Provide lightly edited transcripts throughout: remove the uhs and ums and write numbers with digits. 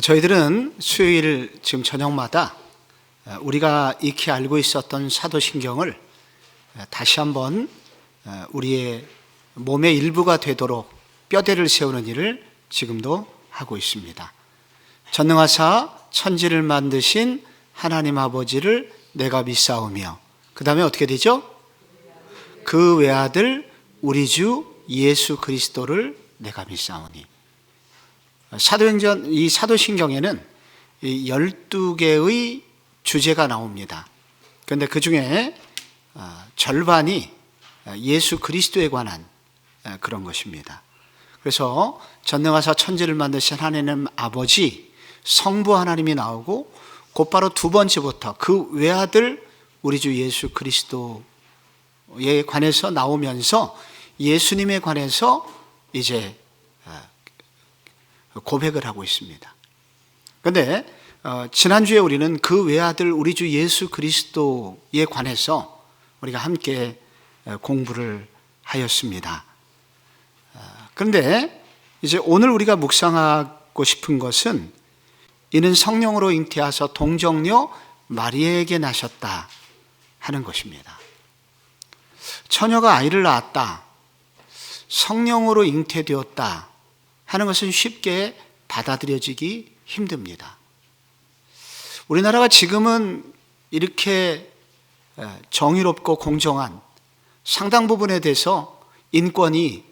저희들은 수요일 지금 저녁마다 우리가 익히 알고 있었던 사도신경을 다시 한번 우리의 몸의 일부가 되도록 뼈대를 세우는 일을 지금도 하고 있습니다. 전능하사 천지를 만드신 하나님 아버지를 내가 믿사오며, 그 다음에 어떻게 되죠? 그 외아들 우리 주 예수 그리스도를 내가 믿사오니. 사도행전, 이 사도신경에는 12개의 주제가 나옵니다. 그런데 그 중에 절반이 예수 그리스도에 관한 그런 것입니다. 그래서 전능하사 천지를 만드신 하나님 아버지, 성부 하나님이 나오고, 곧바로 두 번째부터 그 외아들 우리 주 예수 그리스도에 관해서 나오면서 예수님에 관해서 이제 고백을 하고 있습니다. 그런데 지난주에 우리는 그 외아들 우리 주 예수 그리스도에 관해서 우리가 함께 공부를 하였습니다. 그런데 이제 오늘 우리가 묵상하고 싶은 것은 이는 성령으로 잉태하사 동정녀 마리아에게 나셨다 하는 것입니다. 처녀가 아이를 낳았다, 성령으로 잉태되었다 하는 것은 쉽게 받아들여지기 힘듭니다. 우리나라가 지금은 이렇게 정의롭고 공정한, 상당 부분에 대해서 인권이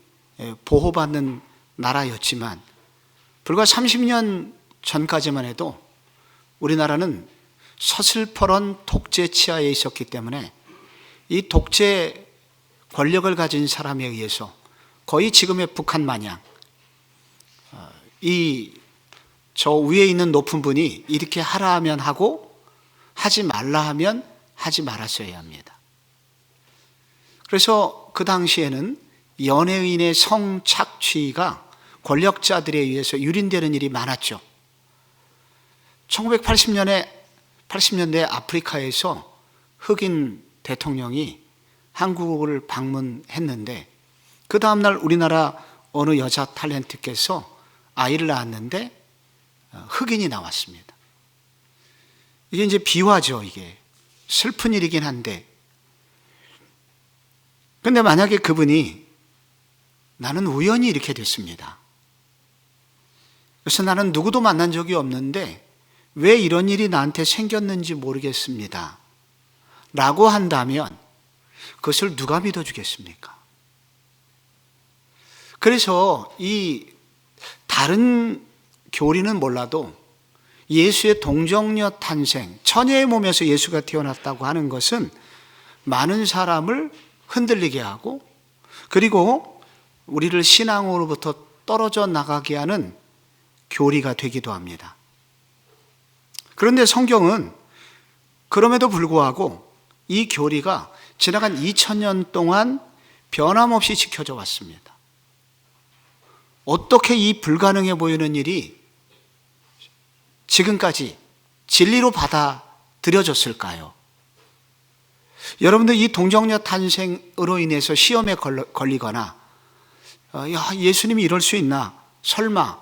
보호받는 나라였지만, 불과 30년 전까지만 해도 우리나라는 서슬퍼런 독재 치하에 있었기 때문에 이 독재 권력을 가진 사람에 의해서 거의 지금의 북한 마냥 저 위에 있는 높은 분이 이렇게 하라 하면 하고, 하지 말라 하면 하지 말았어야 합니다. 그래서 그 당시에는 연예인의 성착취가 권력자들에 의해서 유린되는 일이 많았죠. 1980년대 아프리카에서 흑인 대통령이 한국을 방문했는데, 그 다음날 우리나라 어느 여자 탤런트께서 아이를 낳았는데 흑인이 나왔습니다. 이게 이제 비화죠. 이게 슬픈 일이긴 한데, 근데 만약에 그분이 나는 우연히 이렇게 됐습니다, 그래서 나는 누구도 만난 적이 없는데 왜 이런 일이 나한테 생겼는지 모르겠습니다 라고 한다면 그것을 누가 믿어주겠습니까? 그래서 이 다른 교리는 몰라도 예수의 동정녀 탄생, 처녀의 몸에서 예수가 태어났다고 하는 것은 많은 사람을 흔들리게 하고, 그리고 우리를 신앙으로부터 떨어져 나가게 하는 교리가 되기도 합니다. 그런데 성경은 그럼에도 불구하고 이 교리가 지나간 2000년 동안 변함없이 지켜져 왔습니다. 어떻게 이 불가능해 보이는 일이 지금까지 진리로 받아들여졌을까요? 여러분들 이 동정녀 탄생으로 인해서 시험에 걸리거나 야, 예수님이 이럴 수 있나? 설마?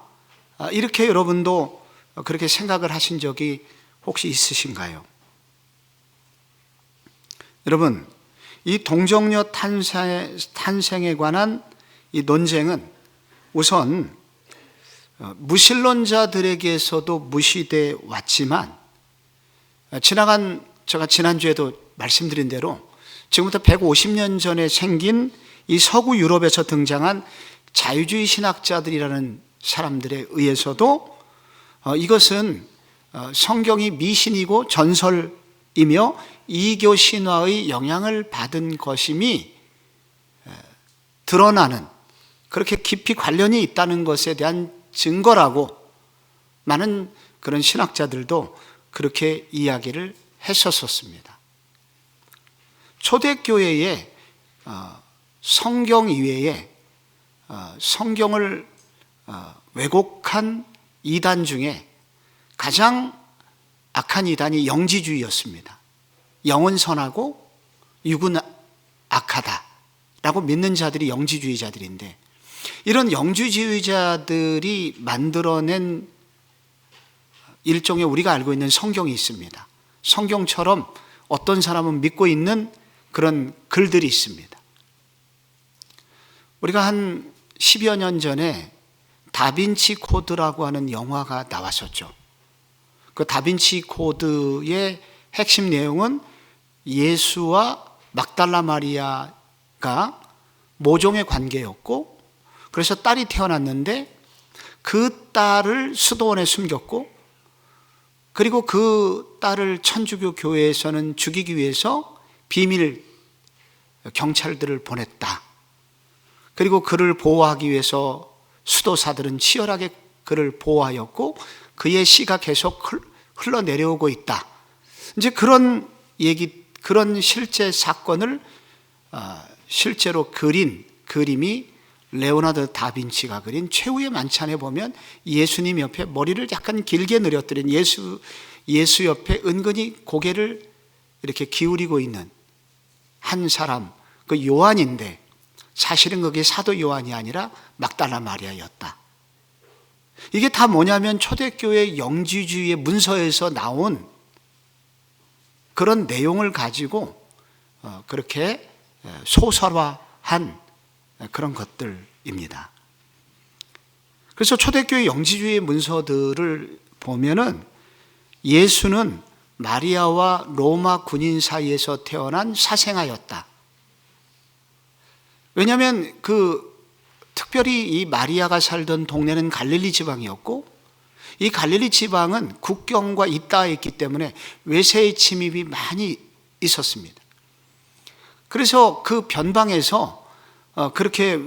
이렇게 여러분도 그렇게 생각을 하신 적이 혹시 있으신가요? 여러분, 이 동정녀 탄생에 관한 이 논쟁은 우선 무신론자들에게서도 무시돼 왔지만, 제가 지난주에도 말씀드린 대로 지금부터 150년 전에 생긴 이 서구 유럽에서 등장한 자유주의 신학자들이라는 사람들에 의해서도 이것은 성경이 미신이고 전설이며 이교 신화의 영향을 받은 것임이 드러나는, 그렇게 깊이 관련이 있다는 것에 대한 증거라고 많은 그런 신학자들도 그렇게 이야기를 했었습니다. 초대교회에 성경 이외에 성경을 왜곡한 이단 중에 가장 악한 이단이 영지주의였습니다. 영은 선하고 육은 악하다라고 믿는 자들이 영지주의자들인데, 이런 영지주의자들이 만들어낸 일종의 우리가 알고 있는 성경이 있습니다. 성경처럼 어떤 사람은 믿고 있는 그런 글들이 있습니다. 우리가 한 10여 년 전에 다빈치 코드라고 하는 영화가 나왔었죠. 그 다빈치 코드의 핵심 내용은 예수와 막달라 마리아가 모종의 관계였고, 그래서 딸이 태어났는데 그 딸을 수도원에 숨겼고, 그리고 그 딸을 천주교 교회에서는 죽이기 위해서 비밀 경찰들을 보냈다. 그리고 그를 보호하기 위해서 수도사들은 치열하게 그를 보호하였고, 그의 씨가 계속 흘러내려오고 있다. 이제 그런 그런 실제 사건을 실제로 그린 그림이 레오나르도 다빈치가 그린 최후의 만찬에 보면 예수님 옆에 머리를 약간 길게 늘어뜨린 예수 옆에 은근히 고개를 이렇게 기울이고 있는 한 사람, 그 요한인데 사실은 그게 사도 요한이 아니라 막달라 마리아였다. 이게 다 뭐냐면 초대교회 영지주의의 문서에서 나온 그런 내용을 가지고 그렇게 소설화한 그런 것들입니다. 그래서 초대교회 영지주의 문서들을 보면은 예수는 마리아와 로마 군인 사이에서 태어난 사생아였다. 왜냐하면 특별히 이 마리아가 살던 동네는 갈릴리 지방이었고, 이 갈릴리 지방은 국경과 잇닿아 있기 때문에 외세의 침입이 많이 있었습니다. 그래서 그 변방에서 그렇게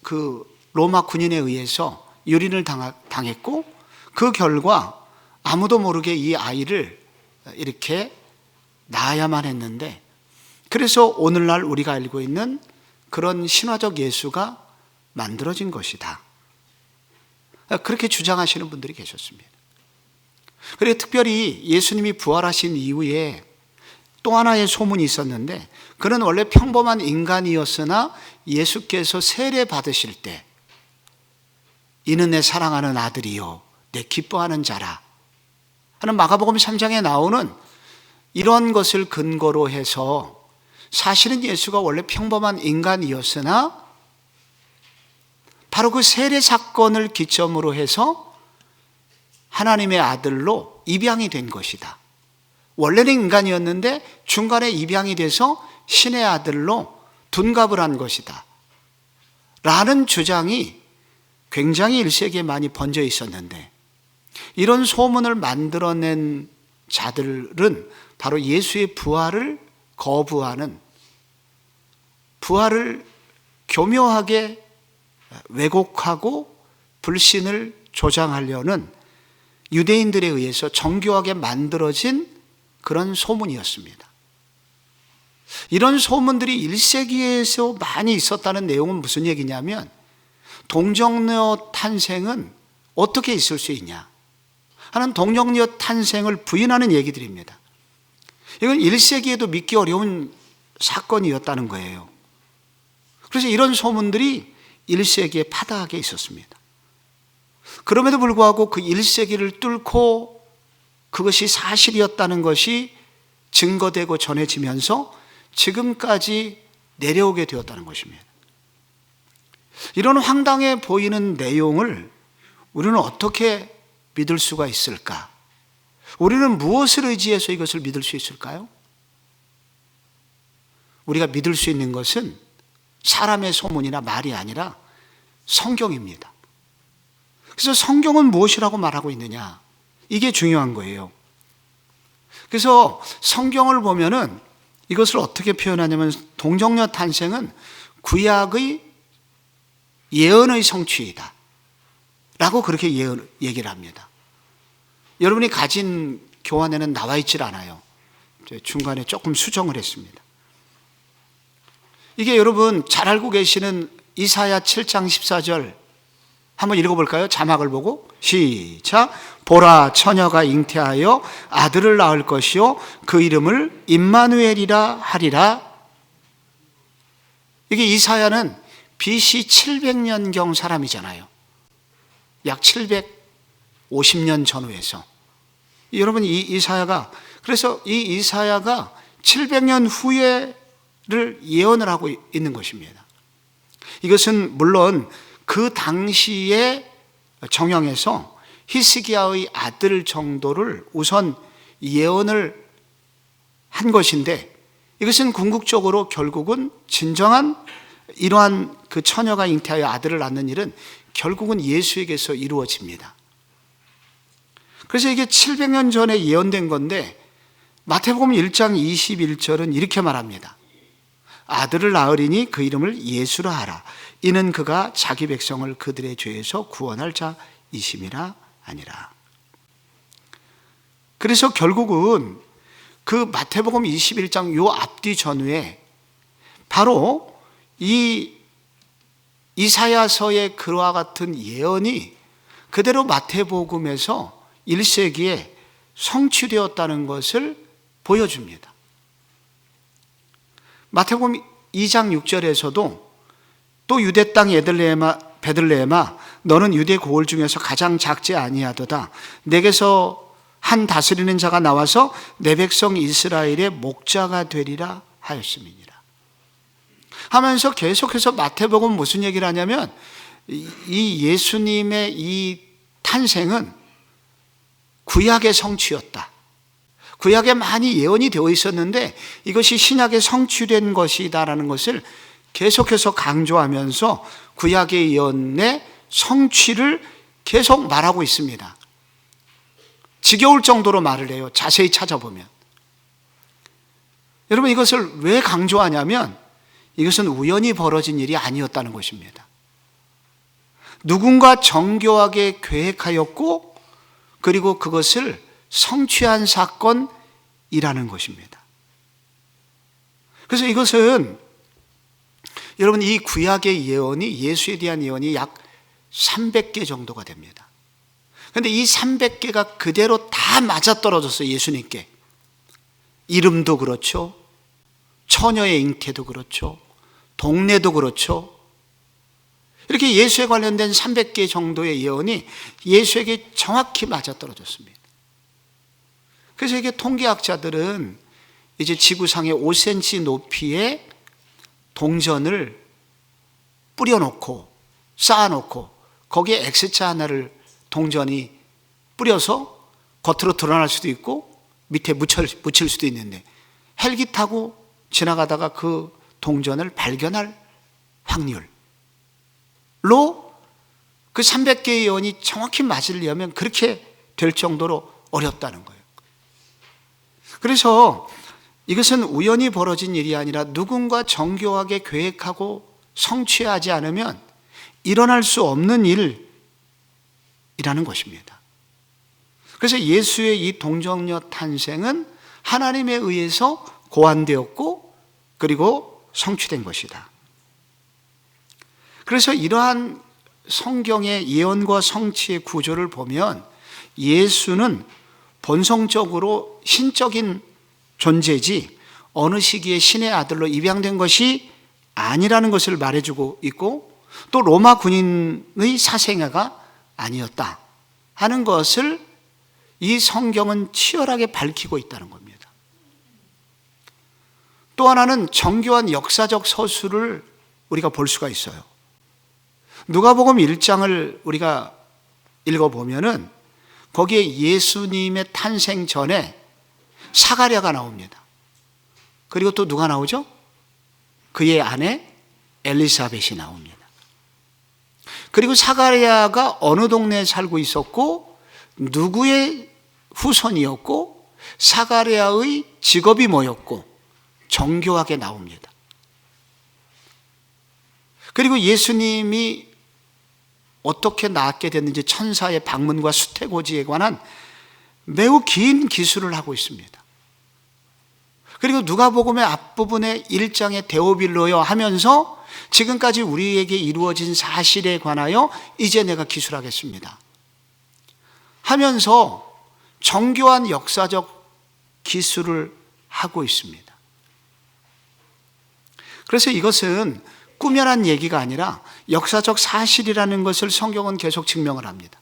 그 로마 군인에 의해서 유린을 당했고, 그 결과 아무도 모르게 이 아이를 이렇게 낳아야만 했는데, 그래서 오늘날 우리가 알고 있는 그런 신화적 예수가 만들어진 것이다. 그렇게 주장하시는 분들이 계셨습니다. 그리고 특별히 예수님이 부활하신 이후에 또 하나의 소문이 있었는데, 그는 원래 평범한 인간이었으나 예수께서 세례 받으실 때 이는 내 사랑하는 아들이요 내 기뻐하는 자라 하는 마가복음 3장에 나오는 이런 것을 근거로 해서 사실은 예수가 원래 평범한 인간이었으나 바로 그 세례 사건을 기점으로 해서 하나님의 아들로 입양이 된 것이다. 원래는 인간이었는데 중간에 입양이 돼서 신의 아들로 둔갑을 한 것이다 라는 주장이 굉장히 1세기에 많이 번져 있었는데, 이런 소문을 만들어낸 자들은 바로 예수의 부활을 거부하는, 부활을 교묘하게 왜곡하고 불신을 조장하려는 유대인들에 의해서 정교하게 만들어진 그런 소문이었습니다. 이런 소문들이 1세기에서 많이 있었다는 내용은 무슨 얘기냐면, 동정녀 탄생은 어떻게 있을 수 있냐 하는 동정녀 탄생을 부인하는 얘기들입니다. 이건 1세기에도 믿기 어려운 사건이었다는 거예요. 그래서 이런 소문들이 1세기에 파다하게 있었습니다. 그럼에도 불구하고 그 1세기를 뚫고 그것이 사실이었다는 것이 증거되고 전해지면서 지금까지 내려오게 되었다는 것입니다. 이런 황당해 보이는 내용을 우리는 어떻게 믿을 수가 있을까? 우리는 무엇을 의지해서 이것을 믿을 수 있을까요? 우리가 믿을 수 있는 것은 사람의 소문이나 말이 아니라 성경입니다. 그래서 성경은 무엇이라고 말하고 있느냐? 이게 중요한 거예요. 그래서 성경을 보면은 이것을 어떻게 표현하냐면, 동정녀 탄생은 구약의 예언의 성취이다 라고 그렇게 얘기를 합니다. 여러분이 가진 교환에는 나와 있질 않아요. 중간에 조금 수정을 했습니다. 이게 여러분 잘 알고 계시는 이사야 7장 14절 한번 읽어볼까요? 자막을 보고 시작. 보라, 처녀가 잉태하여 아들을 낳을 것이요 그 이름을 임마누엘이라 하리라. 이게 이사야는 BC 700년경 사람이잖아요. 약 750년 전후에서. 여러분, 그래서 이 이사야가 700년 후에를 예언을 하고 있는 것입니다. 이것은 물론 그 당시의 정형에서 히스기야의 아들 정도를 우선 예언을 한 것인데, 이것은 궁극적으로 결국은 진정한 이러한 그 처녀가 잉태하여 아들을 낳는 일은 결국은 예수에게서 이루어집니다. 그래서 이게 700년 전에 예언된 건데, 마태복음 1장 21절은 이렇게 말합니다. 아들을 낳으리니 그 이름을 예수라 하라. 이는 그가 자기 백성을 그들의 죄에서 구원할 자이심이라 아니라. 그래서 결국은 그 마태복음 21장 요 앞뒤 전후에 바로 이 이사야서의 그와 같은 예언이 그대로 마태복음에서 1세기에 성취되었다는 것을 보여줍니다. 마태복음 2장 6절에서도 또 유대 땅 베들레헴아 너는 유대 고을 중에서 가장 작지 아니하도다. 내게서 한 다스리는 자가 나와서 내 백성 이스라엘의 목자가 되리라 하였음이니라. 하면서 계속해서 마태복음 무슨 얘기를 하냐면, 이 예수님의 이 탄생은 구약의 성취였다. 구약에 많이 예언이 되어 있었는데 이것이 신약에 성취된 것이다라는 것을 계속해서 강조하면서 구약의 예언의 성취를 계속 말하고 있습니다. 지겨울 정도로 말을 해요. 자세히 찾아보면. 여러분, 이것을 왜 강조하냐면 이것은 우연히 벌어진 일이 아니었다는 것입니다. 누군가 정교하게 계획하였고 그리고 그것을 성취한 사건이라는 것입니다. 그래서 이것은 여러분, 이 구약의 예언이, 예수에 대한 예언이 약 300개 정도가 됩니다. 그런데 이 300개가 그대로 다 맞아떨어졌어요. 예수님께. 이름도 그렇죠, 처녀의 잉태도 그렇죠, 동네도 그렇죠. 이렇게 예수에 관련된 300개 정도의 예언이 예수에게 정확히 맞아떨어졌습니다. 그래서 이게 통계학자들은 이제 지구상에 5cm 높이의 동전을 뿌려놓고 쌓아놓고 거기에 X자 하나를 동전이 뿌려서 겉으로 드러날 수도 있고 밑에 묻힐 수도 있는데, 헬기 타고 지나가다가 그 동전을 발견할 확률로 그 300개의 예언이 정확히 맞으려면 그렇게 될 정도로 어렵다는 거예요. 그래서 이것은 우연히 벌어진 일이 아니라 누군가 정교하게 계획하고 성취하지 않으면 일어날 수 없는 일이라는 것입니다. 그래서 예수의 이 동정녀 탄생은 하나님에 의해서 고안되었고 그리고 성취된 것이다. 그래서 이러한 성경의 예언과 성취의 구조를 보면 예수는 본성적으로 신적인 존재지 어느 시기에 신의 아들로 입양된 것이 아니라는 것을 말해주고 있고, 또 로마 군인의 사생아가 아니었다 하는 것을 이 성경은 치열하게 밝히고 있다는 겁니다. 또 하나는 정교한 역사적 서술을 우리가 볼 수가 있어요. 누가복음 1장을 우리가 읽어보면은 거기에 예수님의 탄생 전에 사가랴가 나옵니다. 그리고 또 누가 나오죠? 그의 아내 엘리사벳이 나옵니다. 그리고 사가랴가 어느 동네에 살고 있었고 누구의 후손이었고 사가랴의 직업이 뭐였고 정교하게 나옵니다. 그리고 예수님이 어떻게 낳게 됐는지 천사의 방문과 수태고지에 관한 매우 긴 기술을 하고 있습니다. 그리고 누가복음의 앞부분에 1장의 데오빌로여 하면서 지금까지 우리에게 이루어진 사실에 관하여 이제 내가 기술하겠습니다 하면서 정교한 역사적 기술을 하고 있습니다. 그래서 이것은 꾸며난 얘기가 아니라 역사적 사실이라는 것을 성경은 계속 증명을 합니다.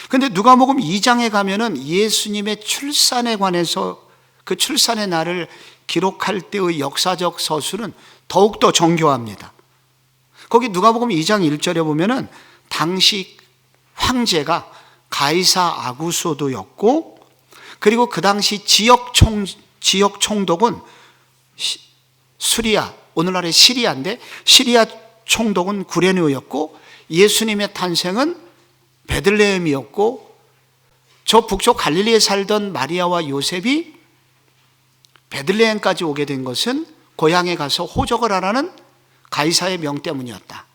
근데 누가복음 2장에 가면은 예수님의 출산에 관해서 그 출산의 날을 기록할 때의 역사적 서술은 더욱더 정교합니다. 거기 누가복음 2장 1절에 보면은 당시 황제가 가이사 아구소도였고, 그리고 그 당시 지역 총독은 수리아, 오늘날의 시리아인데 시리아 총독은 구레네오였고, 예수님의 탄생은 베들레헴이었고, 저 북쪽 갈릴리에 살던 마리아와 요셉이 베들레헴까지 오게 된 것은 고향에 가서 호적을 하라는 가이사의 명 때문이었다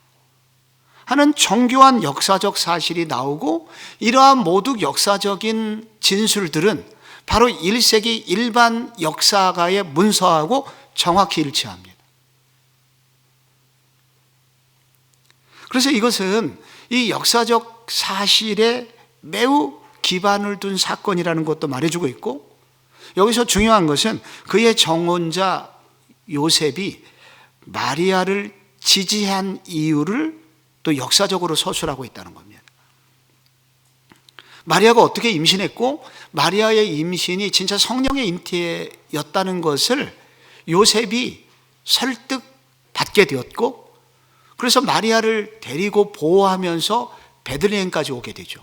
하는 정교한 역사적 사실이 나오고, 이러한 모두 역사적인 진술들은 바로 1세기 일반 역사가의 문서하고 정확히 일치합니다. 그래서 이것은 이 역사적 사실에 매우 기반을 둔 사건이라는 것도 말해주고 있고, 여기서 중요한 것은 그의 정혼자 요셉이 마리아를 지지한 이유를 또 역사적으로 서술하고 있다는 겁니다. 마리아가 어떻게 임신했고, 마리아의 임신이 진짜 성령의 잉태였다는 것을 요셉이 설득받게 되었고, 그래서 마리아를 데리고 보호하면서 베들레헴까지 오게 되죠.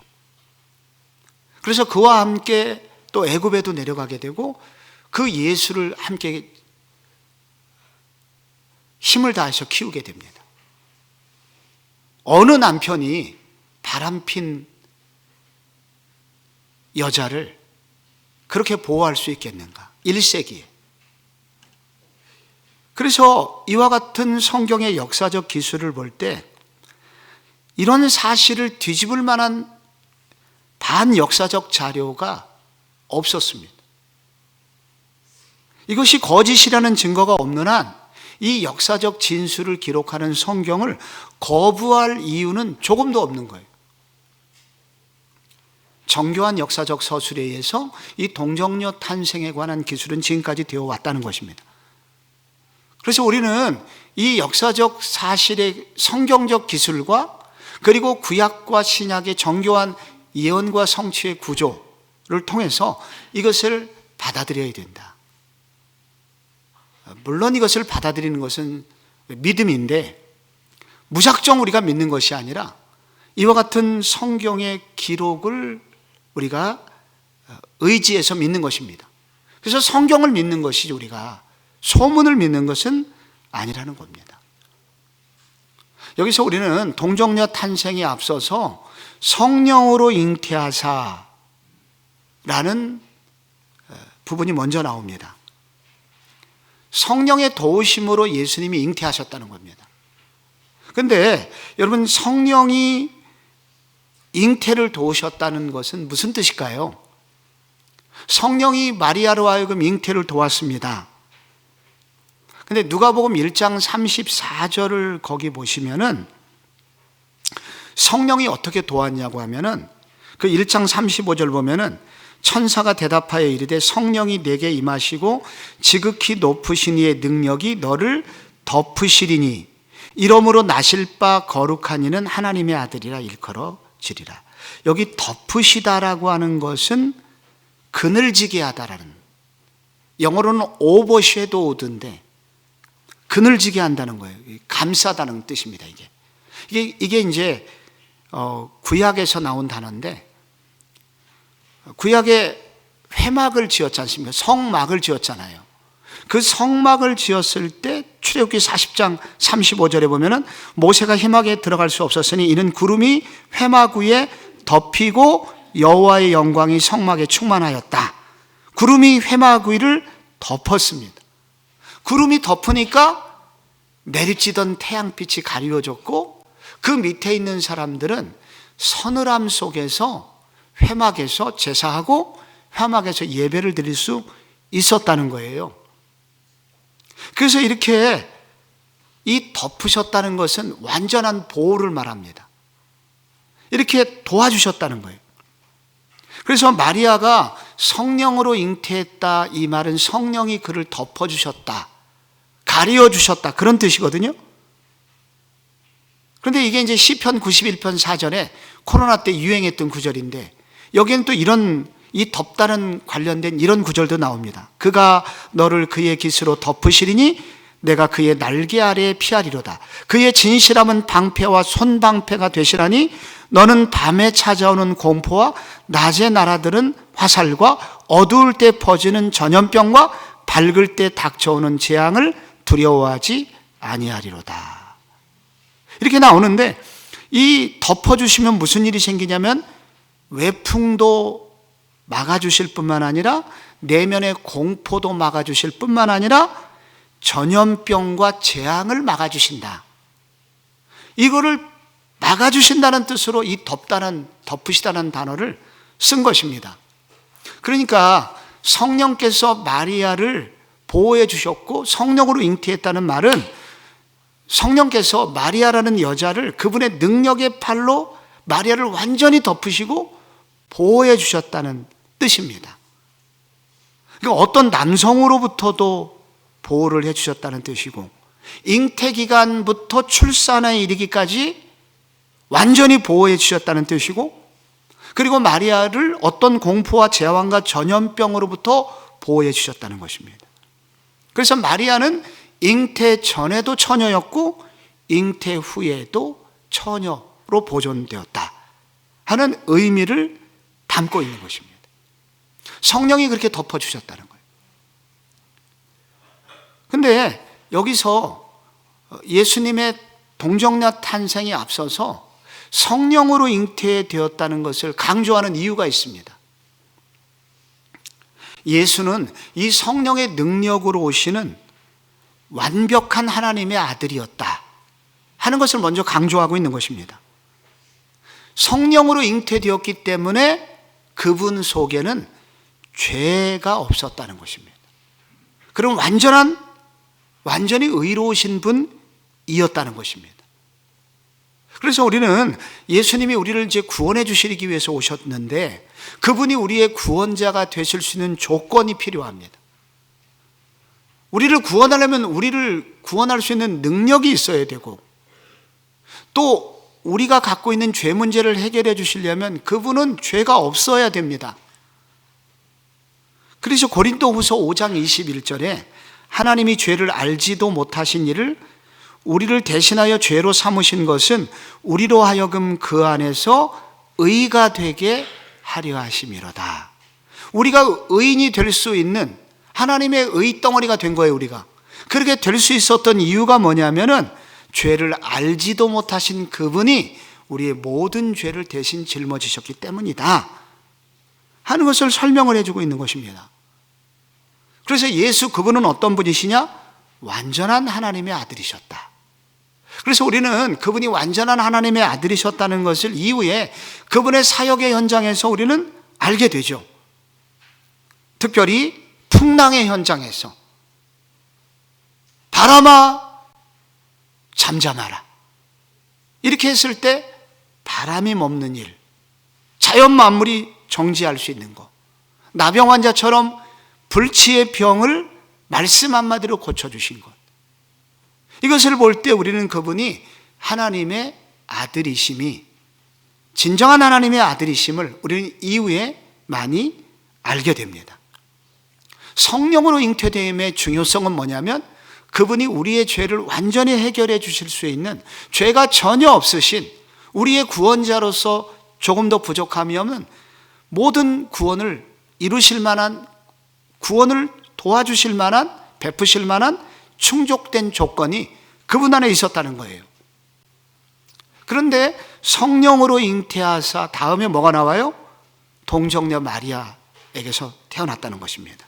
그래서 그와 함께 또 애굽에도 내려가게 되고, 그 예수를 함께 힘을 다해서 키우게 됩니다. 어느 남편이 바람핀 여자를 그렇게 보호할 수 있겠는가? 1세기에. 그래서 이와 같은 성경의 역사적 기술을 볼 때 이런 사실을 뒤집을 만한 반역사적 자료가 없었습니다. 이것이 거짓이라는 증거가 없는 한 이 역사적 진술을 기록하는 성경을 거부할 이유는 조금도 없는 거예요. 정교한 역사적 서술에 의해서 이 동정녀 탄생에 관한 기술은 지금까지 되어 왔다는 것입니다. 그래서 우리는 이 역사적 사실의 성경적 기술과 그리고 구약과 신약의 정교한 예언과 성취의 구조를 통해서 이것을 받아들여야 된다. 물론 이것을 받아들이는 것은 믿음인데, 무작정 우리가 믿는 것이 아니라 이와 같은 성경의 기록을 우리가 의지해서 믿는 것입니다. 그래서 성경을 믿는 것이 우리가 소문을 믿는 것은 아니라는 겁니다. 여기서 우리는 동정녀 탄생에 앞서서 성령으로 잉태하사라는 부분이 먼저 나옵니다. 성령의 도우심으로 예수님이 잉태하셨다는 겁니다. 그런데 여러분, 성령이 잉태를 도우셨다는 것은 무슨 뜻일까요? 성령이 마리아로 하여금 잉태를 도왔습니다. 근데 누가복음 1장 34절을 거기 보시면은 성령이 어떻게 도왔냐고 하면은 그 1장 35절 보면은 천사가 대답하여 이르되 성령이 내게 임하시고 지극히 높으신 이의 능력이 너를 덮으시리니 이러므로 나실 바 거룩한 이는 하나님의 아들이라 일컬어지리라. 여기 덮으시다라고 하는 것은 그늘지게 하다라는, 영어로는 오버섀도우드인데 그늘지게 한다는 거예요. 감싸다는 뜻입니다. 이게 이제 구약에서 나온 단어인데, 구약에 회막을 지었지 않습니까? 성막을 지었잖아요. 그 성막을 지었을 때 출애굽기 40장 35절에 보면은 모세가 회막에 들어갈 수 없었으니 이는 구름이 회막 위에 덮이고 여호와의 영광이 성막에 충만하였다. 구름이 회막 위를 덮었습니다. 구름이 덮으니까 내리쬐던 태양빛이 가리워졌고, 그 밑에 있는 사람들은 서늘함 속에서 회막에서 제사하고 회막에서 예배를 드릴 수 있었다는 거예요. 그래서 이렇게 이 덮으셨다는 것은 완전한 보호를 말합니다. 이렇게 도와주셨다는 거예요. 그래서 마리아가 성령으로 잉태했다, 이 말은 성령이 그를 덮어주셨다, 가리워주셨다, 그런 뜻이거든요. 그런데 이게 이제 시편 91편 4절에 코로나 때 유행했던 구절인데, 여기에는 또 이 덮다는 관련된 이런 구절도 나옵니다. 그가 너를 그의 깃으로 덮으시리니 내가 그의 날개 아래에 피하리로다. 그의 진실함은 방패와 손방패가 되시라니 너는 밤에 찾아오는 공포와 낮에 날아드는 화살과 어두울 때 퍼지는 전염병과 밝을 때 닥쳐오는 재앙을 두려워하지 아니하리로다. 이렇게 나오는데, 이 덮어주시면 무슨 일이 생기냐면 외풍도 막아주실 뿐만 아니라 내면의 공포도 막아주실 뿐만 아니라 전염병과 재앙을 막아주신다. 이거를 막아주신다는 뜻으로 이 덮으시다는 단어를 쓴 것입니다. 그러니까 성령께서 마리아를 보호해 주셨고 성령으로 잉태했다는 말은 성령께서 마리아라는 여자를 그분의 능력의 팔로 마리아를 완전히 덮으시고 보호해 주셨다는 뜻입니다. 그러니까 어떤 남성으로부터도 보호를 해 주셨다는 뜻이고, 잉태 기간부터 출산에 이르기까지 완전히 보호해 주셨다는 뜻이고, 그리고 마리아를 어떤 공포와 재앙과 전염병으로부터 보호해 주셨다는 것입니다. 그래서 마리아는 잉태 전에도 처녀였고 잉태 후에도 처녀로 보존되었다 하는 의미를 담고 있는 것입니다. 성령이 그렇게 덮어주셨다는 거예요. 근데 여기서 예수님의 동정녀 탄생에 앞서서 성령으로 잉태되었다는 것을 강조하는 이유가 있습니다. 예수는 이 성령의 능력으로 오시는 완벽한 하나님의 아들이었다 하는 것을 먼저 강조하고 있는 것입니다. 성령으로 잉태되었기 때문에 그분 속에는 죄가 없었다는 것입니다. 그럼 완전히 의로우신 분이었다는 것입니다. 그래서 우리는 예수님이 우리를 이제 구원해 주시기 위해서 오셨는데 그분이 우리의 구원자가 되실 수 있는 조건이 필요합니다. 우리를 구원하려면 우리를 구원할 수 있는 능력이 있어야 되고, 또 우리가 갖고 있는 죄 문제를 해결해 주시려면 그분은 죄가 없어야 됩니다. 그래서 고린도후서 5장 21절에 하나님이 죄를 알지도 못하신 이를 우리를 대신하여 죄로 삼으신 것은 우리로 하여금 그 안에서 의가 되게 하려 하심이로다. 우리가 의인이 될 수 있는 하나님의 의 덩어리가 된 거예요. 우리가 그렇게 될 수 있었던 이유가 뭐냐면은 죄를 알지도 못하신 그분이 우리의 모든 죄를 대신 짊어지셨기 때문이다 하는 것을 설명을 해주고 있는 것입니다. 그래서 예수 그분은 어떤 분이시냐? 완전한 하나님의 아들이셨다. 그래서 우리는 그분이 완전한 하나님의 아들이셨다는 것을 이후에 그분의 사역의 현장에서 우리는 알게 되죠. 특별히 풍랑의 현장에서 바람아 잠잠하라 이렇게 했을 때 바람이 멈는 일, 자연 만물이 정지할 수 있는 것, 나병 환자처럼 불치의 병을 말씀 한마디로 고쳐주신 것, 이것을 볼 때 우리는 그분이 하나님의 아들이심이, 진정한 하나님의 아들이심을 우리는 이후에 많이 알게 됩니다. 성령으로 잉태됨의 중요성은 뭐냐면 그분이 우리의 죄를 완전히 해결해 주실 수 있는, 죄가 전혀 없으신 우리의 구원자로서 조금 더 부족함이 없는 모든 구원을 이루실 만한, 구원을 도와주실 만한, 베푸실 만한 충족된 조건이 그분 안에 있었다는 거예요. 그런데 성령으로 잉태하사 다음에 뭐가 나와요? 동정녀 마리아에게서 태어났다는 것입니다.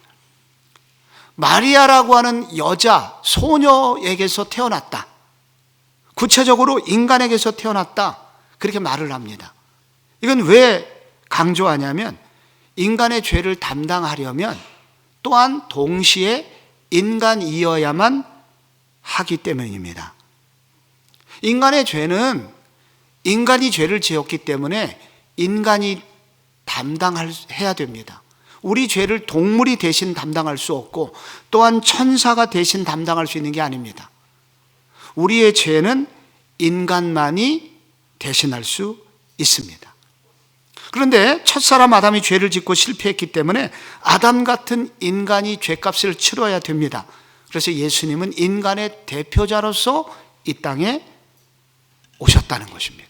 마리아라고 하는 여자, 소녀에게서 태어났다. 구체적으로 인간에게서 태어났다. 그렇게 말을 합니다. 이건 왜 강조하냐면 인간의 죄를 담당하려면 또한 동시에 인간이어야만 하기 때문입니다. 인간의 죄는 인간이 죄를 지었기 때문에 인간이 담당해야 됩니다. 우리 죄를 동물이 대신 담당할 수 없고 또한 천사가 대신 담당할 수 있는 게 아닙니다. 우리의 죄는 인간만이 대신할 수 있습니다. 그런데 첫사람 아담이 죄를 짓고 실패했기 때문에 아담 같은 인간이 죄값을 치러야 됩니다. 그래서 예수님은 인간의 대표자로서 이 땅에 오셨다는 것입니다.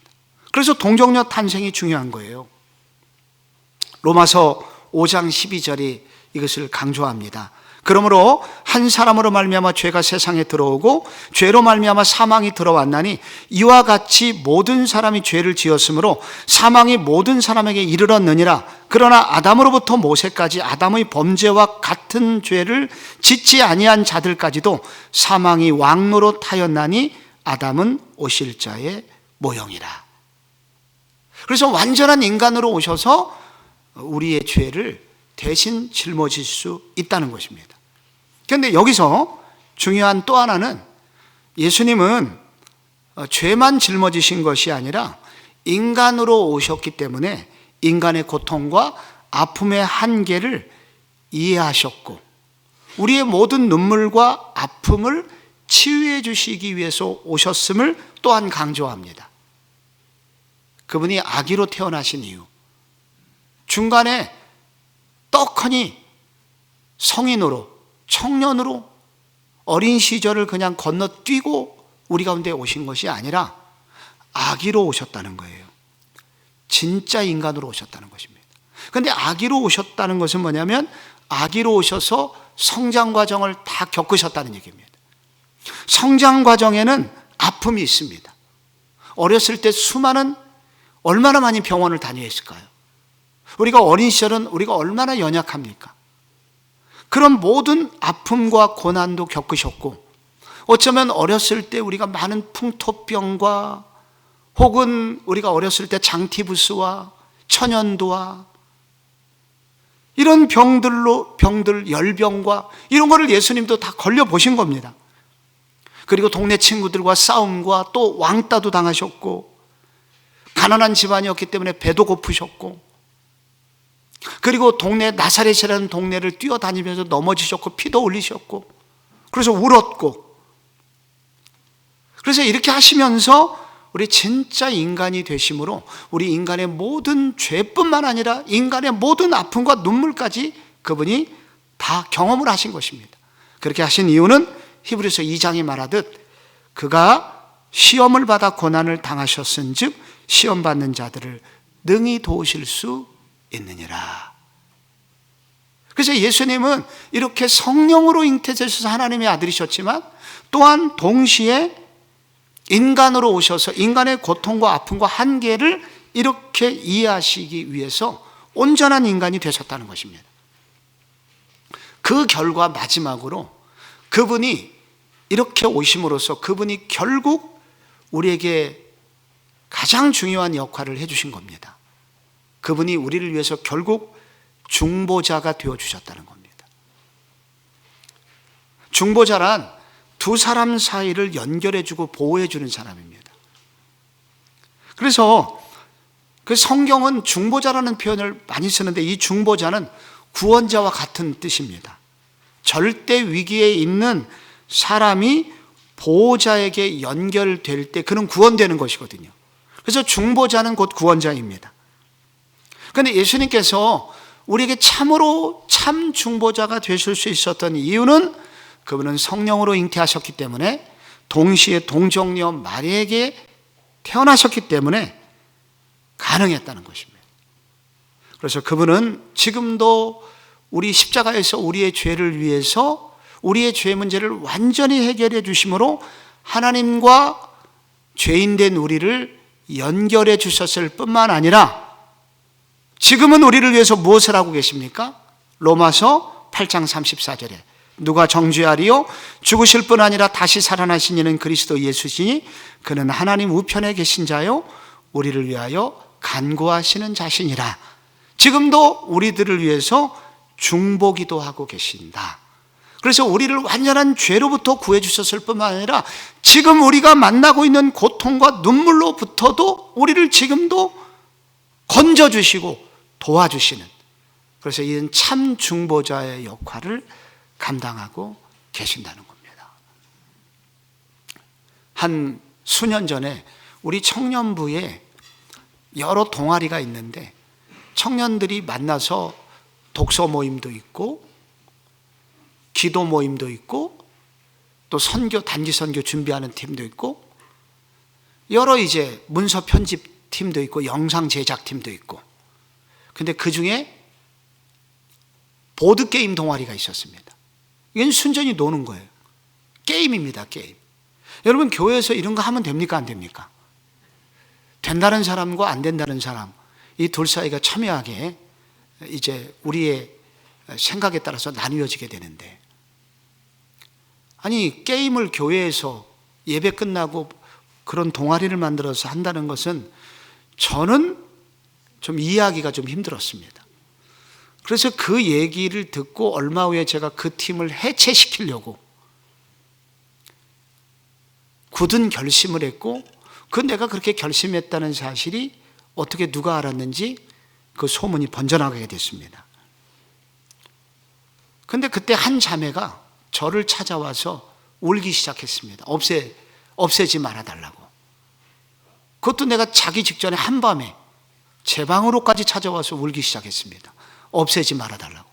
그래서 동정녀 탄생이 중요한 거예요. 로마서 5장 12절이 이것을 강조합니다. 그러므로 한 사람으로 말미암아 죄가 세상에 들어오고 죄로 말미암아 사망이 들어왔나니 이와 같이 모든 사람이 죄를 지었으므로 사망이 모든 사람에게 이르렀느니라. 그러나 아담으로부터 모세까지 아담의 범죄와 같은 죄를 짓지 아니한 자들까지도 사망이 왕노로 타였나니 아담은 오실 자의 모형이라. 그래서 완전한 인간으로 오셔서 우리의 죄를 대신 짊어질 수 있다는 것입니다. 그런데 여기서 중요한 또 하나는 예수님은 죄만 짊어지신 것이 아니라 인간으로 오셨기 때문에 인간의 고통과 아픔의 한계를 이해하셨고 우리의 모든 눈물과 아픔을 치유해 주시기 위해서 오셨음을 또한 강조합니다. 그분이 아기로 태어나신 이유, 중간에 떡하니 성인으로 청년으로 어린 시절을 그냥 건너뛰고 우리 가운데 오신 것이 아니라 아기로 오셨다는 거예요. 진짜 인간으로 오셨다는 것입니다. 그런데 아기로 오셨다는 것은 뭐냐면 아기로 오셔서 성장 과정을 다 겪으셨다는 얘기입니다. 성장 과정에는 아픔이 있습니다. 어렸을 때 얼마나 많이 병원을 다녀있을까요? 우리가 어린 시절은 우리가 얼마나 연약합니까? 그런 모든 아픔과 고난도 겪으셨고 어쩌면 어렸을 때 우리가 많은 풍토병과 혹은 우리가 어렸을 때 장티푸스와 천연두와 이런 병들, 열병과 이런 거를 예수님도 다 걸려보신 겁니다. 그리고 동네 친구들과 싸움과 또 왕따도 당하셨고 가난한 집안이었기 때문에 배도 고프셨고 그리고 동네 나사렛이라는 동네를 뛰어다니면서 넘어지셨고 피도 흘리셨고 그래서 울었고 그래서 이렇게 하시면서 우리 진짜 인간이 되심으로 우리 인간의 모든 죄뿐만 아니라 인간의 모든 아픔과 눈물까지 그분이 다 경험을 하신 것입니다. 그렇게 하신 이유는 히브리서 2장이 말하듯 그가 시험을 받아 고난을 당하셨은 즉 시험받는 자들을 능히 도우실 수 있느니라. 그래서 예수님은 이렇게 성령으로 잉태되셔서 하나님의 아들이셨지만 또한 동시에 인간으로 오셔서 인간의 고통과 아픔과 한계를 이렇게 이해하시기 위해서 온전한 인간이 되셨다는 것입니다. 그 결과 마지막으로 그분이 이렇게 오심으로써 그분이 결국 우리에게 가장 중요한 역할을 해주신 겁니다. 그분이 우리를 위해서 결국 중보자가 되어주셨다는 겁니다. 중보자란 두 사람 사이를 연결해주고 보호해주는 사람입니다. 그래서 그 성경은 중보자라는 표현을 많이 쓰는데 이 중보자는 구원자와 같은 뜻입니다. 절대 위기에 있는 사람이 보호자에게 연결될 때 그는 구원되는 것이거든요. 그래서 중보자는 곧 구원자입니다. 그런데 예수님께서 우리에게 참으로 참 중보자가 되실 수 있었던 이유는 그분은 성령으로 잉태하셨기 때문에 동시에 동정녀 마리에게 태어나셨기 때문에 가능했다는 것입니다. 그래서 그분은 지금도 우리 십자가에서 우리의 죄를 위해서 우리의 죄 문제를 완전히 해결해 주심으로 하나님과 죄인된 우리를 연결해 주셨을 뿐만 아니라 지금은 우리를 위해서 무엇을 하고 계십니까? 로마서 8장 34절에 누가 정죄하리요? 죽으실 뿐 아니라 다시 살아나신 이는 그리스도 예수시니 그는 하나님 우편에 계신 자요 우리를 위하여 간구하시는 자신이라. 지금도 우리들을 위해서 중보기도 하고 계신다. 그래서 우리를 완전한 죄로부터 구해 주셨을 뿐만 아니라 지금 우리가 만나고 있는 고통과 눈물로부터도 우리를 지금도 건져주시고 도와주시는, 그래서 이는 참 중보자의 역할을 감당하고 계신다는 겁니다. 한 수년 전에 우리 청년부에 여러 동아리가 있는데 청년들이 만나서 독서 모임도 있고 기도 모임도 있고 또 선교, 단기 선교 준비하는 팀도 있고 여러 이제 문서 편집 팀도 있고 영상 제작 팀도 있고, 근데 그 중에 보드게임 동아리가 있었습니다. 이건 순전히 노는 거예요. 게임입니다, 게임. 여러분, 교회에서 이런 거 하면 됩니까, 안 됩니까? 된다는 사람과 안 된다는 사람, 이 둘 사이가 첨예하게 이제 우리의 생각에 따라서 나뉘어지게 되는데, 아니, 게임을 교회에서 예배 끝나고 그런 동아리를 만들어서 한다는 것은 저는 좀 이해하기가 좀 힘들었습니다. 그래서 그 얘기를 듣고 얼마 후에 제가 그 팀을 해체시키려고 굳은 결심을 했고, 그 내가 그렇게 결심했다는 사실이 어떻게 누가 알았는지 그 소문이 번져나가게 됐습니다. 근데 그때 한 자매가 저를 찾아와서 울기 시작했습니다. 없애지 말아달라고. 그것도 내가 자기 직전에 한밤에 제 방으로까지 찾아와서 울기 시작했습니다. 없애지 말아달라고.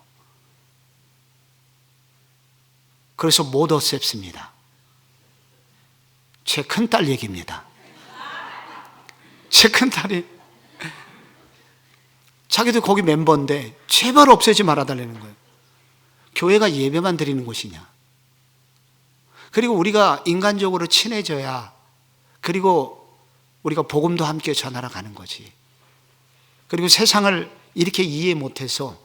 그래서 못 없앴습니다. 제 큰딸 얘기입니다. 제 큰딸이 자기도 거기 멤버인데 제발 없애지 말아달라는 거예요. 교회가 예배만 드리는 곳이냐. 그리고 우리가 인간적으로 친해져야, 그리고 우리가 복음도 함께 전하러 가는 거지. 그리고 세상을 이렇게 이해 못해서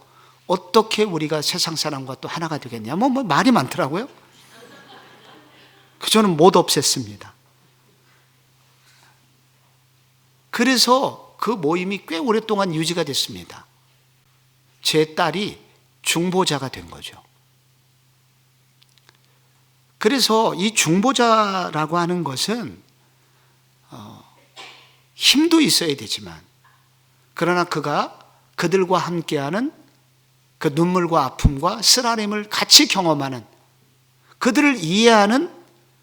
어떻게 우리가 세상 사람과 또 하나가 되겠냐. 뭐 말이 많더라고요. 저는 못 없앴습니다. 그래서 그 모임이 꽤 오랫동안 유지가 됐습니다. 제 딸이 중보자가 된 거죠. 그래서 이 중보자라고 하는 것은 힘도 있어야 되지만, 그러나 그들과 함께하는 그 눈물과 아픔과 쓰라림을 같이 경험하는, 그들을 이해하는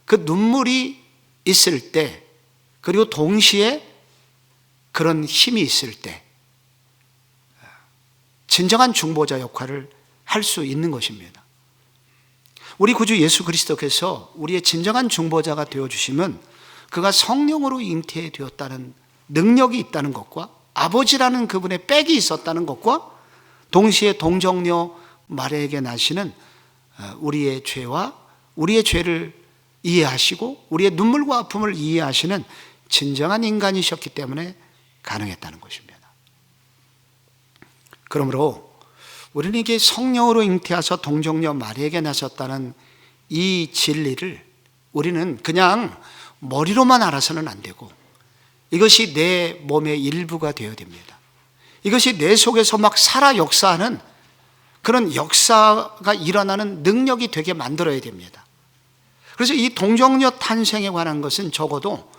그 눈물이 있을 때, 그리고 동시에 그런 힘이 있을 때 진정한 중보자 역할을 할 수 있는 것입니다. 우리 구주 예수 그리스도께서 우리의 진정한 중보자가 되어주심은 그가 성령으로 잉태되었다는 능력이 있다는 것과 아버지라는 그분의 백이 있었다는 것과 동시에 동정녀 마리아에게 나시는 우리의 죄와 우리의 죄를 이해하시고 우리의 눈물과 아픔을 이해하시는 진정한 인간이셨기 때문에 가능했다는 것입니다. 그러므로 우리는 이게 성령으로 잉태하셔 동정녀 마리아에게 나셨다는 이 진리를 우리는 그냥 머리로만 알아서는 안 되고, 이것이 내 몸의 일부가 되어야 됩니다. 이것이 내 속에서 막 살아 역사하는 그런 역사가 일어나는 능력이 되게 만들어야 됩니다. 그래서 이 동정녀 탄생에 관한 것은 적어도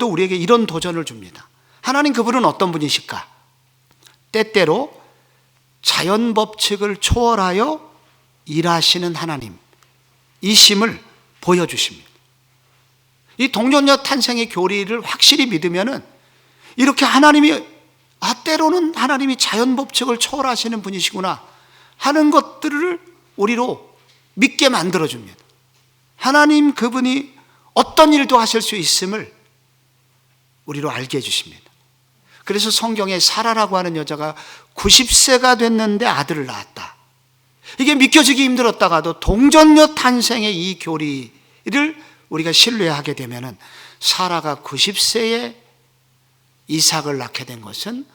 우리에게 이런 도전을 줍니다. 하나님 그분은 어떤 분이실까? 때때로 자연 법칙을 초월하여 일하시는 하나님, 이 심을 보여주십니다. 이 동정녀 탄생의 교리를 확실히 믿으면은 이렇게 하나님이 때로는 하나님이 자연 법칙을 초월하시는 분이시구나 하는 것들을 우리로 믿게 만들어줍니다. 하나님 그분이 어떤 일도 하실 수 있음을 우리로 알게 해주십니다. 그래서 성경에 사라라고 하는 여자가 90세가 됐는데 아들을 낳았다. 이게 믿겨지기 힘들었다가도 동정녀 탄생의 이 교리를 우리가 신뢰하게 되면은 사라가 90세에 이삭을 낳게 된 것은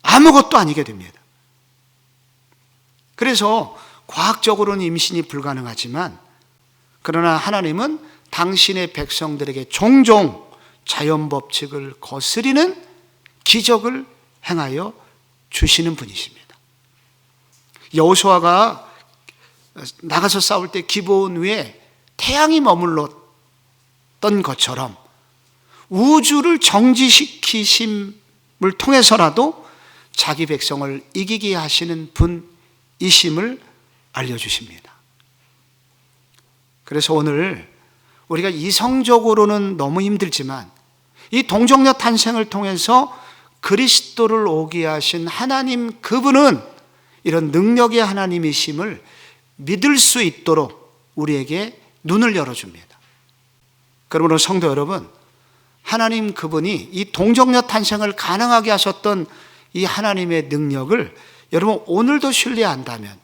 아무것도 아니게 됩니다. 그래서 과학적으로는 임신이 불가능하지만, 그러나 하나님은 당신의 백성들에게 종종 자연 법칙을 거스리는 기적을 행하여 주시는 분이십니다. 여호수아가 나가서 싸울 때 기브온 위에 태양이 머물렀던 것처럼 우주를 정지시키심을 통해서라도 자기 백성을 이기게 하시는 분이심을 알려주십니다. 그래서 오늘 우리가 이성적으로는 너무 힘들지만 이 동정녀 탄생을 통해서 그리스도를 오게 하신 하나님, 그분은 이런 능력의 하나님이심을 믿을 수 있도록 우리에게 눈을 열어줍니다. 그러므로 성도 여러분, 하나님 그분이 이 동정녀 탄생을 가능하게 하셨던 이 하나님의 능력을 여러분 오늘도 신뢰한다면,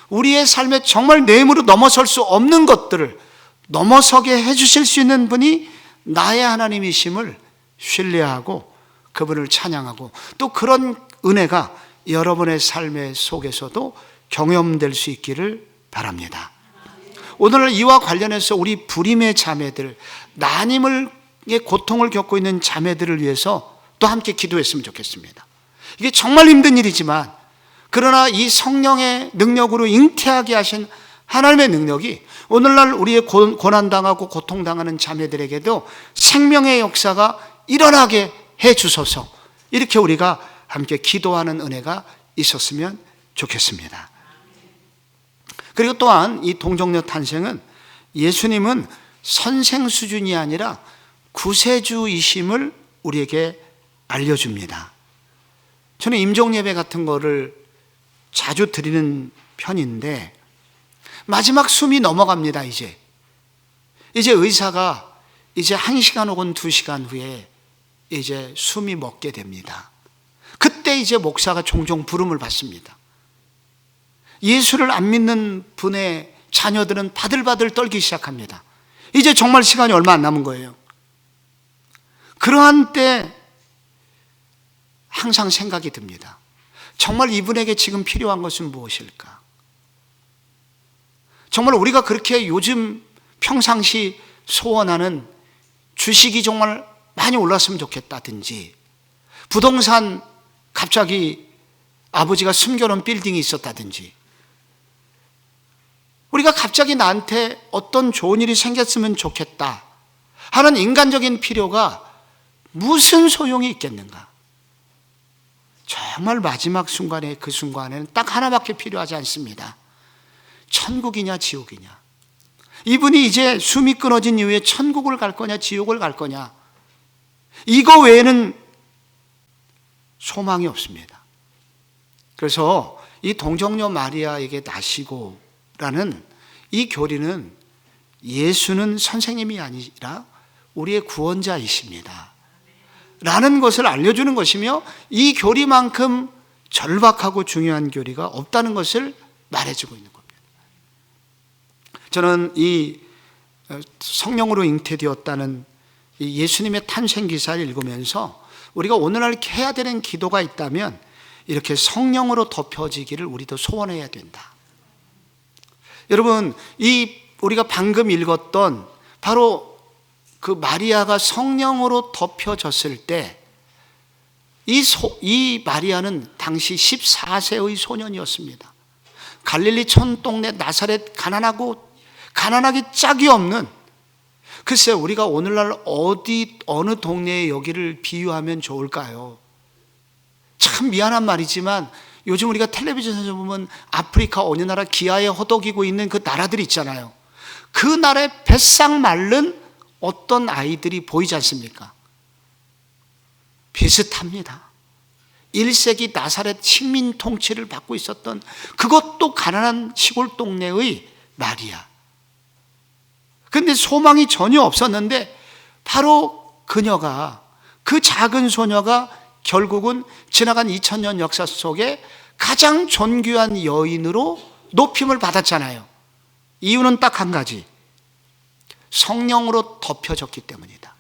우리의 삶에 정말 내 힘으로 넘어설 수 없는 것들을 넘어서게 해주실 수 있는 분이 나의 하나님이심을 신뢰하고 그분을 찬양하고, 또 그런 은혜가 여러분의 삶의 속에서도 경험될 수 있기를 바랍니다. 오늘 이와 관련해서 우리 불임의 자매들, 난임의 고통을 겪고 있는 자매들을 위해서 또 함께 기도했으면 좋겠습니다. 이게 정말 힘든 일이지만, 그러나 이 성령의 능력으로 잉태하게 하신 하나님의 능력이 오늘날 우리의 고난당하고 고통당하는 자매들에게도 생명의 역사가 일어나게 해 주소서, 이렇게 우리가 함께 기도하는 은혜가 있었으면 좋겠습니다. 그리고 또한 이 동정녀 탄생은 예수님은 선생 수준이 아니라 구세주이심을 우리에게 알려줍니다. 저는 임종예배 같은 거를 자주 드리는 편인데, 마지막 숨이 넘어갑니다. 이제 의사가 이제 1시간 혹은 2시간 후에 이제 숨이 멎게 됩니다. 그때 이제 목사가 종종 부름을 받습니다. 예수를 안 믿는 분의 자녀들은 바들바들 떨기 시작합니다. 이제 정말 시간이 얼마 안 남은 거예요. 그러한 때 항상 생각이 듭니다. 정말 이분에게 지금 필요한 것은 무엇일까? 정말 우리가 그렇게 요즘 평상시 소원하는 주식이 정말 많이 올랐으면 좋겠다든지, 부동산 갑자기 아버지가 숨겨놓은 빌딩이 있었다든지, 우리가 갑자기 나한테 어떤 좋은 일이 생겼으면 좋겠다 하는 인간적인 필요가 무슨 소용이 있겠는가? 정말 마지막 순간에, 그 순간에는 딱 하나밖에 필요하지 않습니다. 천국이냐 지옥이냐. 이분이 이제 숨이 끊어진 이후에 천국을 갈 거냐 지옥을 갈 거냐, 이거 외에는 소망이 없습니다. 그래서 이 동정녀 마리아에게 나시고라는 이 교리는 예수는 선생님이 아니라 우리의 구원자이십니다 라는 것을 알려주는 것이며, 이 교리만큼 절박하고 중요한 교리가 없다는 것을 말해주고 있는 겁니다. 저는 이 성령으로 잉태되었다는 이 예수님의 탄생 기사를 읽으면서 우리가 오늘날 해야 되는 기도가 있다면, 이렇게 성령으로 덮여지기를 우리도 소원해야 된다. 여러분, 우리가 방금 읽었던 바로 그 마리아가 성령으로 덮여졌을 때, 이 마리아는 당시 14세의 소년이었습니다. 갈릴리 촌동네 나사렛, 가난하기 짝이 없는, 글쎄 우리가 오늘날 어느 동네에 여기를 비유하면 좋을까요? 참 미안한 말이지만 요즘 우리가 텔레비전에서 보면 아프리카 어느 나라 기아에 허덕이고 있는 그 나라들 있잖아요. 그 나라에 뱃상 마른 어떤 아이들이 보이지 않습니까? 비슷합니다. 1세기 나사렛 식민 통치를 받고 있었던, 그것도 가난한 시골 동네의 마리아. 근데 소망이 전혀 없었는데, 바로 그녀가, 그 작은 소녀가 결국은 지나간 2000년 역사 속에 가장 존귀한 여인으로 높임을 받았잖아요. 이유는 딱 한 가지, 성령으로 덮여졌기 때문이다.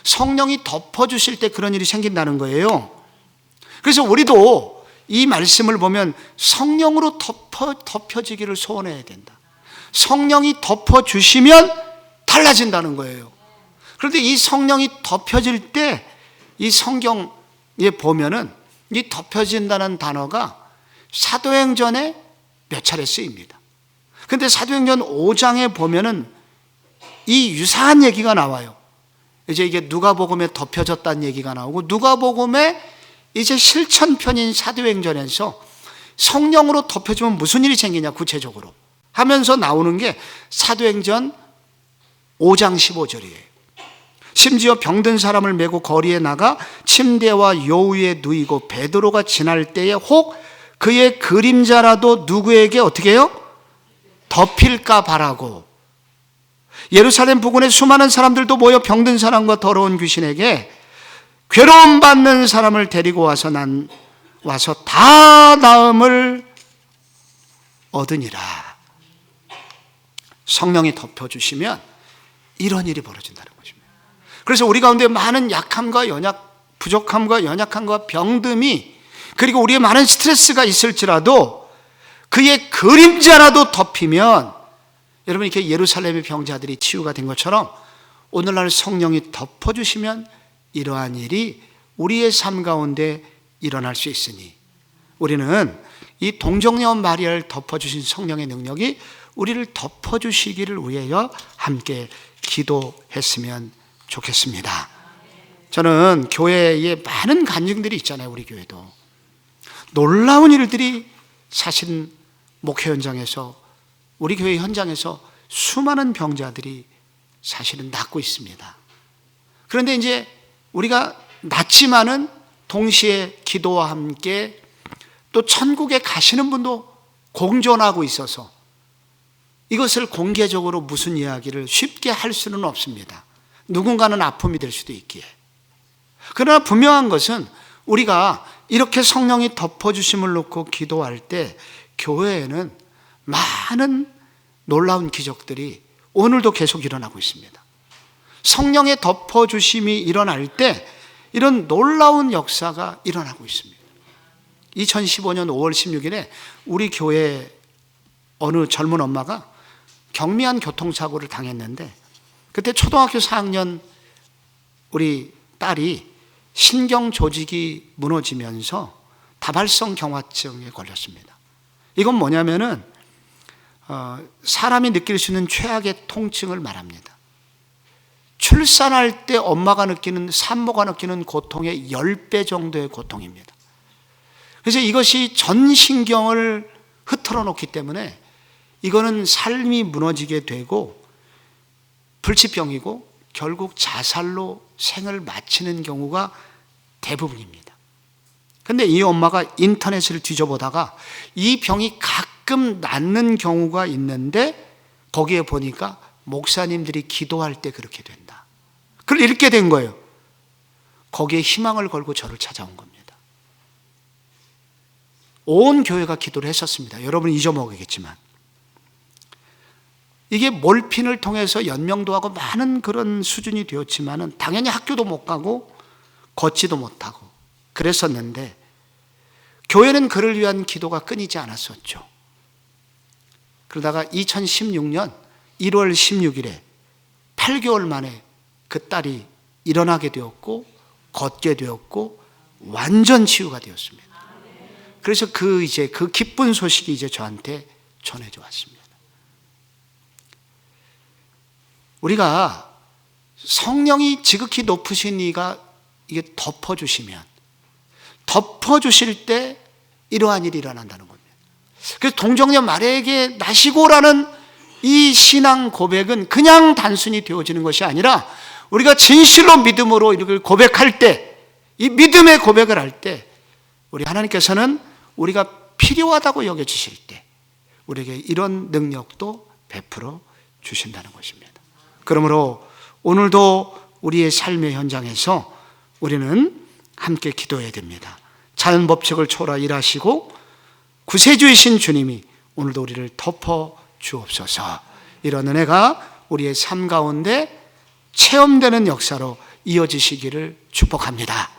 성령이 덮어주실 때 그런 일이 생긴다는 거예요. 그래서 우리도 이 말씀을 보면 성령으로 덮여지기를 소원해야 된다. 성령이 덮어주시면 달라진다는 거예요. 그런데 이 성령이 덮여질 때, 이 성경에 보면은 이 덮여진다는 단어가 사도행전에 몇 차례 쓰입니다. 그런데 사도행전 5장에 보면은 이 유사한 얘기가 나와요. 이제 이게 누가복음에 덮여졌다는 얘기가 나오고, 누가복음에 이제 실천편인 사도행전에서 성령으로 덮여지면 무슨 일이 생기냐 구체적으로 하면서 나오는 게 사도행전 5장 15절이에요. 심지어 병든 사람을 메고 거리에 나가 침대와 요위에 누이고 베드로가 지날 때에 혹 그의 그림자라도 누구에게 어떻게 해요? 덮일까 바라고. 예루살렘 부근에 수많은 사람들도 모여 병든 사람과 더러운 귀신에게 괴로움 받는 사람을 데리고 와서 다 나음을 얻으니라. 성령이 덮여주시면 이런 일이 벌어진다는 것입니다. 그래서 우리 가운데 많은 약함과 부족함과 연약함과 병듦이, 그리고 우리의 많은 스트레스가 있을지라도 그의 그림자라도 덮이면, 여러분 이렇게 예루살렘의 병자들이 치유가 된 것처럼 오늘날 성령이 덮어주시면 이러한 일이 우리의 삶 가운데 일어날 수 있으니, 우리는 이 동정녀 마리아를 덮어주신 성령의 능력이 우리를 덮어주시기를 위하여 함께 기도했으면 좋겠습니다. 저는 교회에 많은 간증들이 있잖아요. 우리 교회도 놀라운 일들이 사실은 목회 현장에서, 우리 교회 현장에서 수많은 병자들이 사실은 낫고 있습니다. 그런데 이제 우리가 낫지만은 동시에 기도와 함께 또 천국에 가시는 분도 공존하고 있어서 이것을 공개적으로 무슨 이야기를 쉽게 할 수는 없습니다. 누군가는 아픔이 될 수도 있기에. 그러나 분명한 것은 우리가 이렇게 성령이 덮어주심을 놓고 기도할 때 교회에는 많은 놀라운 기적들이 오늘도 계속 일어나고 있습니다. 성령의 덮어주심이 일어날 때 이런 놀라운 역사가 일어나고 있습니다. 2015년 5월 16일에 우리 교회 어느 젊은 엄마가 경미한 교통사고를 당했는데, 그때 초등학교 4학년 우리 딸이 신경 조직이 무너지면서 다발성 경화증에 걸렸습니다. 이건 뭐냐면은 사람이 느낄 수 있는 최악의 통증을 말합니다. 출산할 때 엄마가 느끼는, 산모가 느끼는 고통의 10배 정도의 고통입니다. 그래서 이것이 전 신경을 흐트러 놓기 때문에 이거는 삶이 무너지게 되고 불치병이고 결국 자살로 생을 마치는 경우가 대부분입니다. 그런데 이 엄마가 인터넷을 뒤져보다가 이 병이 가끔 낫는 경우가 있는데 거기에 보니까 목사님들이 기도할 때 그렇게 된다. 그걸 읽게 된 거예요. 거기에 희망을 걸고 저를 찾아온 겁니다. 온 교회가 기도를 했었습니다. 여러분 잊어먹겠지만 이게 몰핀을 통해서 연명도 하고 많은 그런 수준이 되었지만은 당연히 학교도 못 가고 걷지도 못하고 그랬었는데 교회는 그를 위한 기도가 끊이지 않았었죠. 그러다가 2016년 1월 16일에 8개월 만에 그 딸이 일어나게 되었고 걷게 되었고 완전 치유가 되었습니다. 그래서 그 기쁜 소식이 이제 저한테 전해져 왔습니다. 우리가 성령이 지극히 높으신 이가 이게 덮어주시면, 덮어주실 때 이러한 일이 일어난다는 겁니다. 그래서 동정녀 마리아에게 나시고라는 이 신앙 고백은 그냥 단순히 되어지는 것이 아니라 우리가 진실로 믿음으로 이걸 고백할 때, 이 믿음의 고백을 할 때 우리 하나님께서는 우리가 필요하다고 여겨주실 때 우리에게 이런 능력도 베풀어 주신다는 것입니다. 그러므로 오늘도 우리의 삶의 현장에서 우리는 함께 기도해야 됩니다. 자연 법칙을 초월하 일하시고 구세주이신 주님이 오늘도 우리를 덮어 주옵소서. 이런 은혜가 우리의 삶 가운데 체험되는 역사로 이어지시기를 축복합니다.